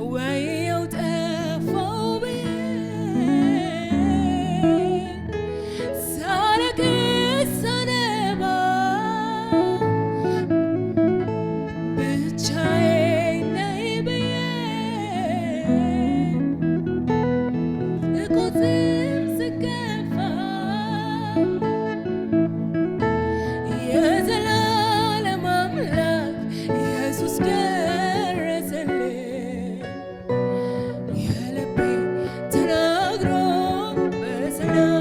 ወየው ጠፋው ብዬ ሳለቅስ ሳነባ ብቻዬን ነኝ ብዬ እቆዝም ስከፋ የዘላለም አምላክ ኢየሱስ ደረሰልኝ። የልቤ ተናግሮ በሰላም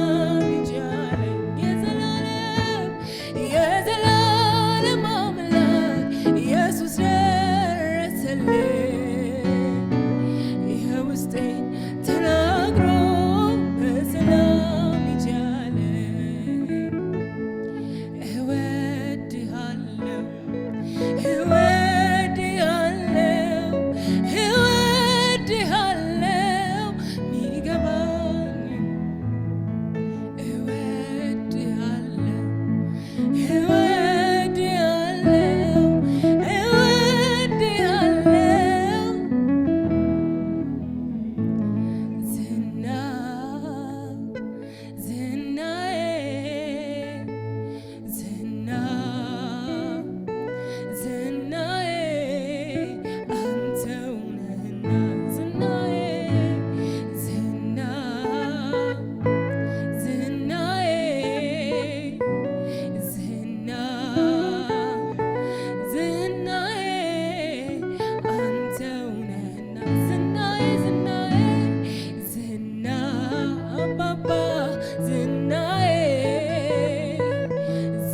ሂጂ አለኝ። የዘላለም አምላክ ኢየሱስ ደረሰልኝ። የውስጤን ተናግሮ በሰላም ሂጂ አለኝ። እወድሃለሁ እወድሃለሁ እወድሃለሁ ሚገባኝ እወድሃለሁ እወድሃለሁ እወድሃለሁ ዝና ዝናዬ ዝና ዝናዬ አንተው ነህና ዝናዬ ዝና ዝናዬ ዝና ዝናዬ አንተው ነህና ዝናዬ ዝናዬ ዝና አባባ ዝናዬ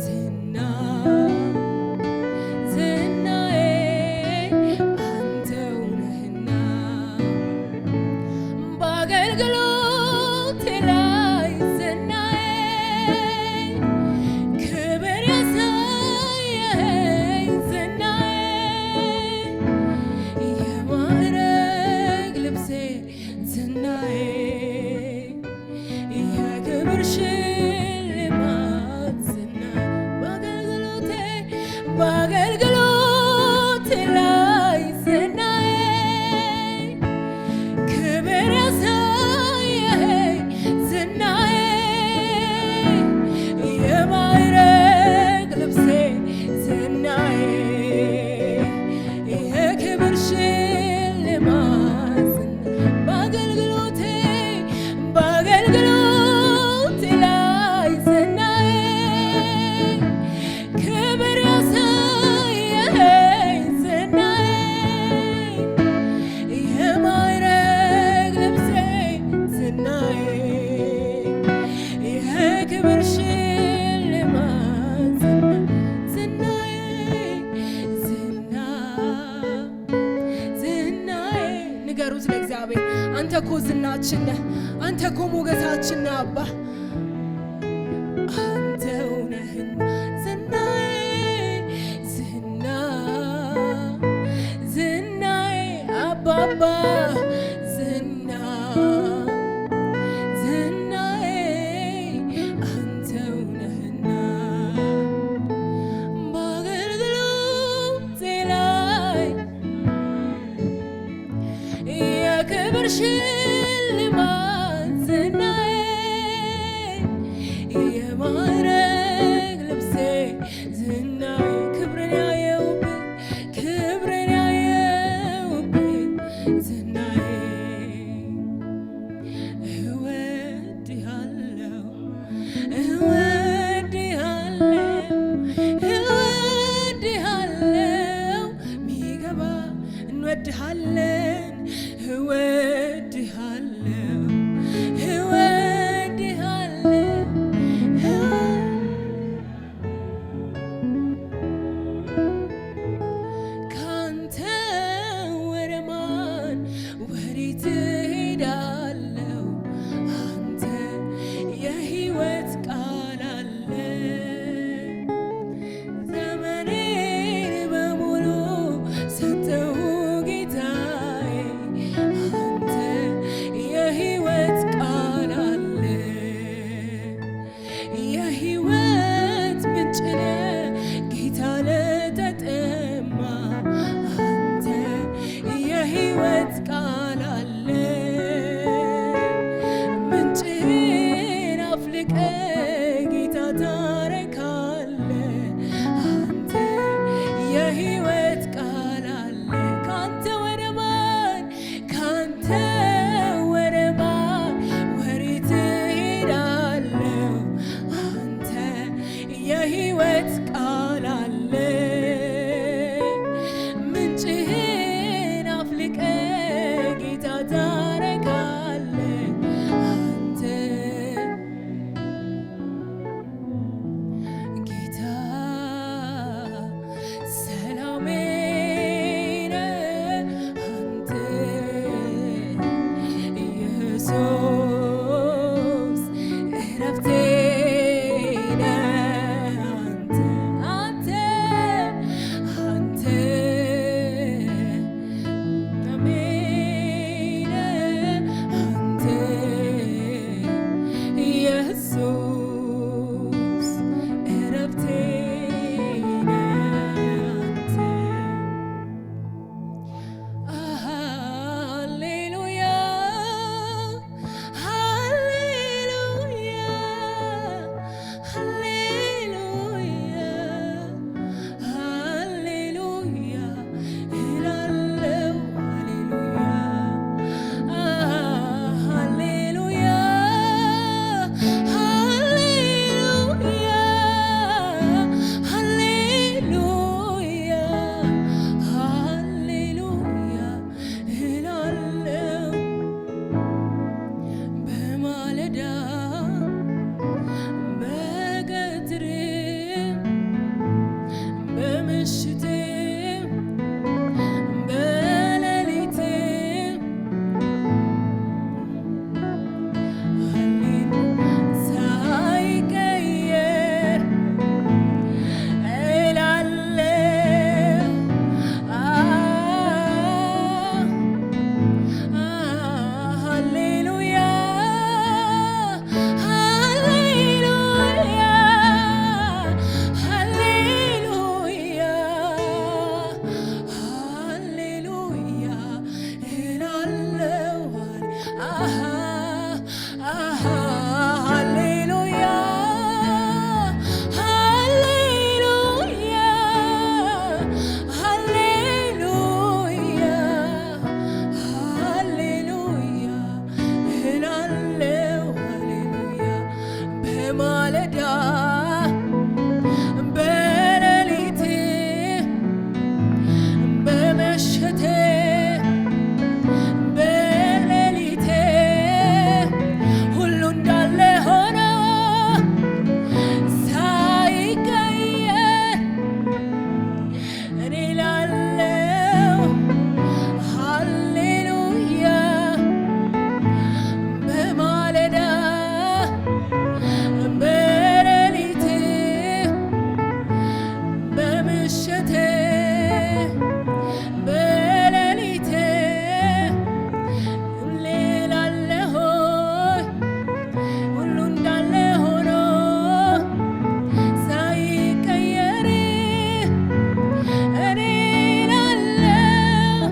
ዝና ዝናዬ አንተው ነህና በአገልግሎቴ ላይ ዝናዬ ክብር ያሳየኸኝ ዝናዬ የማዕረግ ልብሴ ዝናዬ የክብር ሽልማት ዝናዬ በአገልግሎቴ ላይ ዝናዬ ክብር ያሳየኸኝ ዝናዬ የማዕረግ ልብሴ ዝናዬ የክብር ሽልማት ዝናዬ በአገልግሎቴ ላይ ዝናዬ ክብር ያሳየኸኝ ዝናዬ የማዕረግ ልብሴ ዝናዬ የክብር ሽልማት ዝናዬ ዝና ዝናዬ ንገሩት ለእግዚአብሔር። አንተ እኮ ዝናችን ነህ። አንተ እኮ ሞገሳችን ነህ አባ አንተው ነህና ዝናዬ ዝና ዝናዬ አባባ ዝና ዝናዬ አንተው ነህና በአገልግሎቴ ላይ የክብር ሽልማት ዝናዬ የማዕረግ ልብሴ ዝናዬ ክብርን ያየሁብህ ዝናዬ እወድሃለሁ እወድሃለሁ እወድሃለሁ ሚገባ እንወድሃለን እወድሃለሁ እወድሃለሁ ካንተ ወደ ማን ወዴት እሄዳለሁ? አንተ የሕይወት ቃል አለ ዘመኔን በሙሉ ሰጠሁ ጌታዬ አንተ የህይወት ቃል አለ ምንጭህን አፍልቀ ጌታ ታረካለ አንተ የህይወት ቃል አለ ካንተ ወደ ማን ካንተ ወደ ማን ወዴት እሄዳለሁ አንተ የህይወት ቃል አለ ምንጭህን አፍልቀ ጌታ ታረካለ አንተ ጌታ ሰላሜ ነህ አንተ ኢየሱስ እረፍቴ ነህ አንተ አንተ አሜን አንተ ኢየሱስ እረፍቴ ነህ አንተ ሃሌሉያ ሃሌሉያ ሃሌሉያ ሃሌሉያ እላለሁ ሃሌሉያ ሃሌሉያ ሃሌሉያ ሃሌሉያ እላለሁ በማለዳ በቀትርም በምሽትም በሌሊትም ሳይቀየር እላለሁ ሃሌሉያ ሃሌሉያ ሃሌሉያ ሃሌሉያ እላለሁ ሃሌሉያ ሃሌሉያ ሃሌሉያ ሃሌሉያ እላለሁ ሃሌሉያ በማለዳ በሌሊት በመሸቴ በሌሊቴ ሁሉ እንዳለ ሆኖ ሳይቀየር እኔ እላለሁ ሃሌሉያ በማለዳ በሌሊት በምሽቴ በሌሊቴ ሁሌ እላለሁ ሁሉ እንዳለ ሆኖ ሳይቀየር እኔ እላለሁ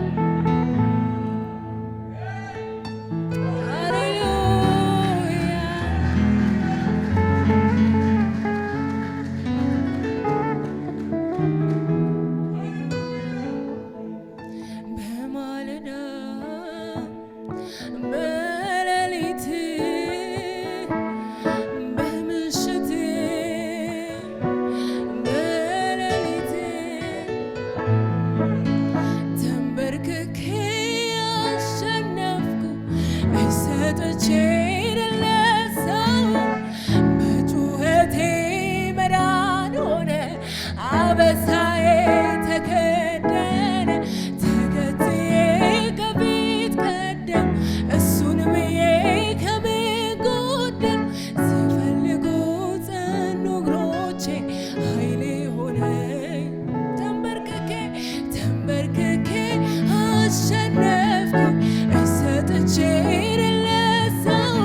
ሃሌሉያ በማለዳ በሌሊት በምሽት በሌሊት ተንበርክኬ አሸነፍኩ ሰጥቼ ለሰው በጩኸቴ መዳን ሆነ አበሳዬ ተከደነ ተከትዬ ከፊት ቀደም እሱን ብዬ ከምን ጎደል ሲፈልጉ ጸኑ እግሮቼ ኃይሌ ሆነኝ ተንበርክኬ አሸነፍኩ ሰጥቼ ለሰው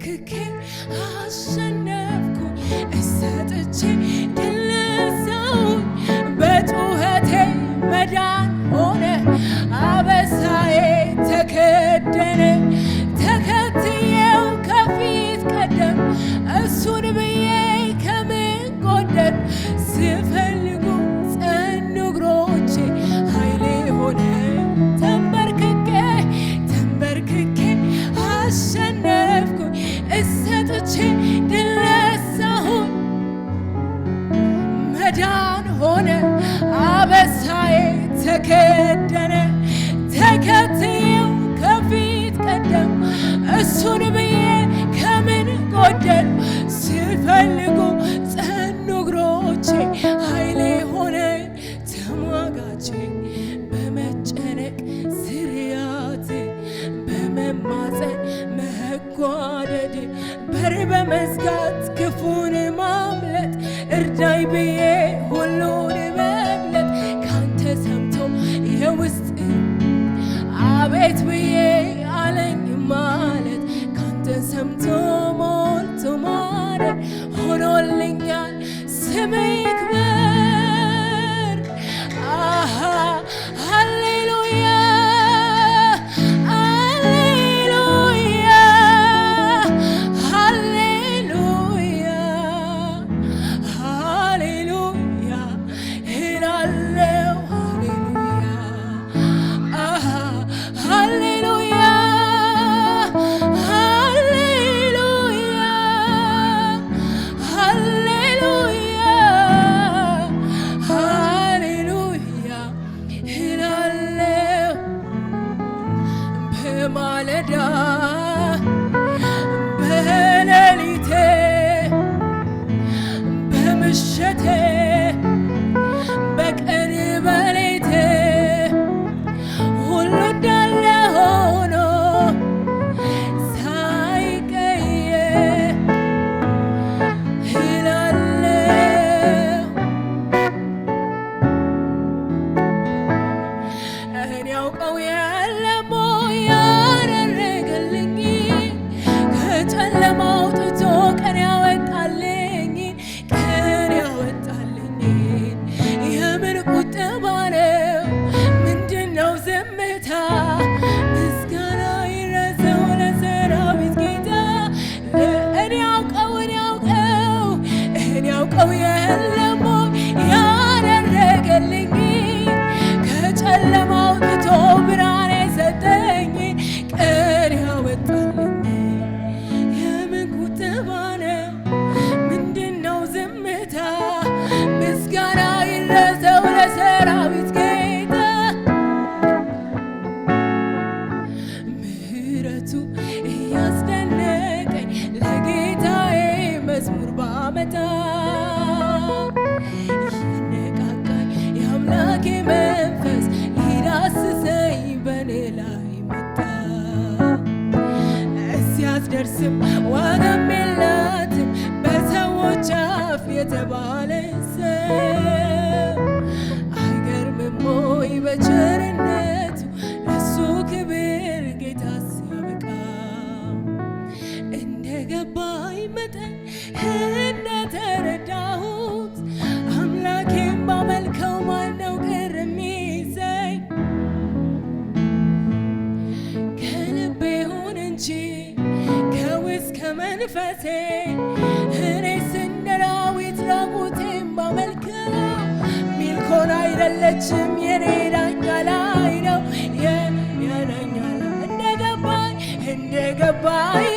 ተንበርክኬ አሸነፍኩኝ ሰጥቼ ድል ነሳሁኝ በጩኸቴ መዳን ሆነ አበሳዬ ተከደነ ተከትዬው ከፊት ቀደም እሱን ብዬ ከምን ጎደል ስፈልጉ ጸኑ እግሮቼ ኃይሌ ሆነ ተንበርክኬ አሸነፍኩኝ ሰጥቼ ድል ነሳሁኝ መዳን ሆነ አበሳዬ ተከደነ ተከትዬው ከፊት ቀደም እሱን ብዬ ከምን ጎደል ሲፈልጉ ጸኑ እግሮቼ ኃይሌ ሆነ ተሟጋቼ በመጨነቅ ስርያቴ በመማፀን መጓደድ በር በመዝጋት ክፉን ማምለጥ እርዳይ ብዬ ሁሉን መግለጥ ካንተ ሰምቶ የውስጥ አቤት ብዬ አለኝ ማለት ካንተ ሰምቶ ሞልቶ ማለት ሆኖልኛል ስም ይክበር ሃሌሉያ ሃሌሉያ ሃሌሉያ ሃሌሉያ እላለሁ ሃሌሉያ በማለዳ በሌሊቴ በምሽቴ በቀን በሌቴ ሁሉ እንዳለ ሆኖ ሳይቀየር እላለሁ እኔ ያውቀው የለም ያደረገልኝ ከጨለማ አውጥቶ ቀን ያወጣልኝ የምን ቁጠባ ነው ምንድነው ዝምታ ምስጋና ይድረሰው ለሰራዊት ጌታ እኔ ያውቀው የለም ያደረገልኝ ከጨለማ አውጥቶ ብርሃን የሰጠኝ ቀን ያወጣልኝ የምን ቁጠባ ነው ምንድነው ዝምታ ምስጋና ይድረሰው ለሰራዊት ጌታ ምሕረቱ እያስደነቀኝ ለጌታዬ መዝሙር ባመጣ ያነቃቃኝ የአምላኬ መንፈስ ሊዳስሰኝ በኔ ላይ መጣ ሲያስደርስም ዋጋም የላትም በሰዎች አፍ የተባለ ሰው አይገርምም ወይ በቸርነቱ ለሱ ክብር ጌታ ሲያበቃ እንደገባኝ መጠን እንደተረዳሁት አምላኬም ባመልከው ማነው ቅር የሚሰኝ ከልቤ ይሁን እንጂ ከውስጥ ከመንፈሴ እኔስ እንደ ዳዊት ራቁቴን ባመልከው ሚልኮን አይደለችም የኔ ዳኛ ላይ ነው የዳኛ ላይ እንደገባኝ